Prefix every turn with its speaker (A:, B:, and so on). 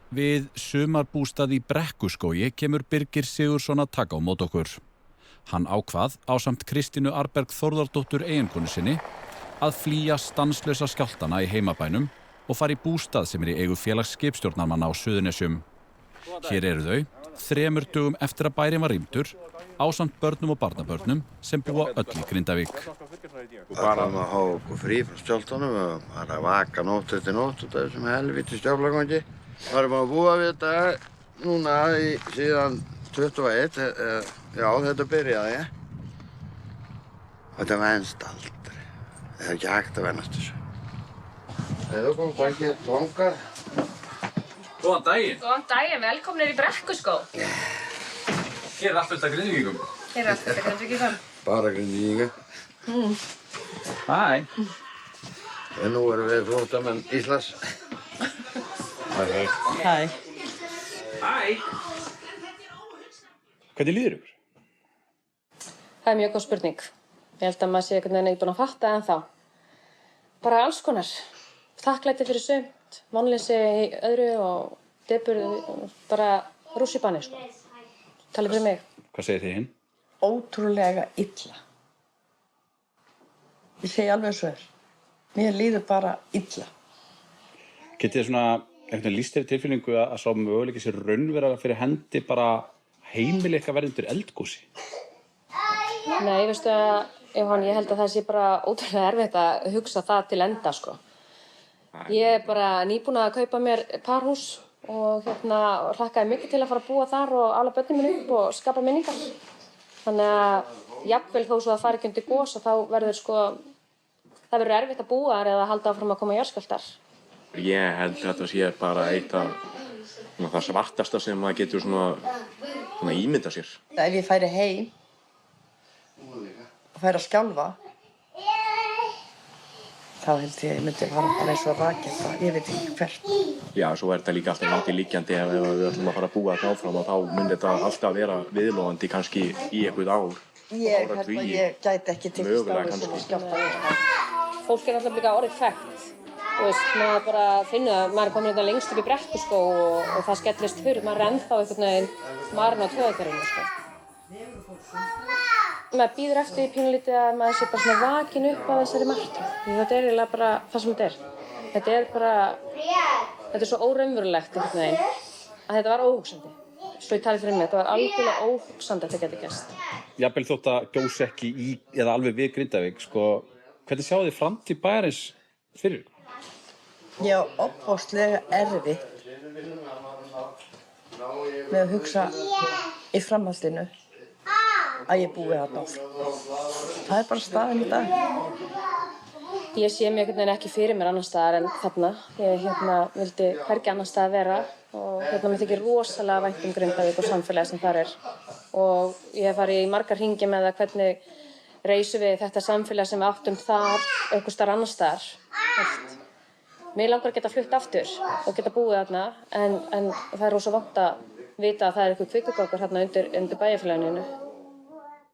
A: Við sumarbústað í Brekkuskógi kemur Birgir Sigurðsson að taka á móti okkur. Hann ákvað ásamt Kristínu Arberg Þórðardóttur eiginkonu sinni að flýja stanslausa skjálftana í heimabænum og fara í bústað sem í eigu félags skipstjórnarmanna á Suðurnesjum. Hér eru þau, 3 dögum eftir að bærinn var rýmdur, ásamt börnum og barnabörnum sem búa öll í Grindavík.
B: Bara að hafa okkur frí frá skjálftanum og bara vaka nótt eftir nótt út af þessum helvíti stjórnlagangi. Það erum að búa við þetta núna síðan 21, já þetta byrjaði. Þetta venst aldrei. Það ekki hægt að venast þessu. Eða kom ekki langar.
A: Góðan daginn.
C: Góðan daginn, velkomnir í Brekkuskó.
A: Hér allt fullt af Grindvíkingum.
C: Hér allt fullt af Grindvíkingum.
B: Bara Grindvíkinga.
A: Hæ.
B: En nú erum við flóttamenn Íslands.
D: Hæ.
A: Hæ. Hvernig líður ykkur?
C: Það mjög góð spurning. Ég held að maður sé einhvern veginn ekki búin að fatta ennþá. Bara alls konar. Þakklæti fyrir sumt, vonleysi í öðru og depurð, bara rússibanni, sko. Talið fyrir mig.
A: Hvað segir þið hinn?
D: Ótrúlega illa. Ég segi alveg svo þér. Mér líður bara illa.
A: Getið þið svona lýst þér tilfinningu að sá möguleiki sér raunverulega fyrir hendi bara heimili eitthvað verið undir eldgosi?
C: Nei, veistu að, Jóhann, ég held að það sé bara ótrúlega erfitt að hugsa það til enda, sko. Ég bara nýbúin að kaupa mér parhús og hlakkaði mikið til að fara að búa þar og ala börnin mín upp og skapa minningar. Þannig að jafnvel þó svo að fara ekki undir gos og þá verður það verður erfitt að búa þar eða halda áfram að koma jarðskjálftar.
E: Ég held að þetta sé bara eitt af það svartasta sem maður getur svona ímynda sér.
D: Ef ég færi heim og færi að skjálfa, þá held ég myndi fara bara eins og rakett, ég veit ekki hvert.
E: Já, svo er þetta líka alltaf undir liggjandi ef við ætlum að fara að búa þetta áfram og þá myndi þetta alltaf vera viðlóðandi kannski í einhvern ár.
D: Ég held að ég gæti ekki tekist á svona skjálfta.
C: Fólk er alltaf líka orðið þekkt. Maður bara finnur að maður er komin þetta lengst upp í Brekkuskó og það skellist fyrir. Maður er ennþá einhvern veginn marinn á taugakerfinu, sko. Maður býður eftir í pínulítið að maður sé bara svona vakin upp af þessari martröð. Þetta er eiginlega bara það sem þetta er. Þetta er svo óraunverulegt einhvern veginn að þetta var óhugsandi. Svo ég tali fyrir mig, þetta var algjörlega óhugsandi að þetta geti gerst.
A: Jafnvel þótt að gjósi ekki í eða alveg við Grindavík, sko, hvernig sjáu þið framtíð bæjarins fyrir ykkur?
D: Ég á ofboðslega erfitt með að hugsa í framhaldinu að ég búi þarna áfram. Það er bara staðan í dag.
C: Ég sé mig einhvern veginn ekki fyrir mér annar staðar en þarna. Ég vildi hvergi annar staðar vera og mér þykir rosalega vænt Grindavík og samfélagið sem þar er. Og ég hef farið í margar hringi með það hvernig reisum við þetta samfélag sem við áttum þar einhvers staðar annar staðar. Mér langar að geta flutt aftur og geta búið þarna en það er rosa vont að vita að það er eitthvað kvikugangur þarna undir bæjarfélaginu.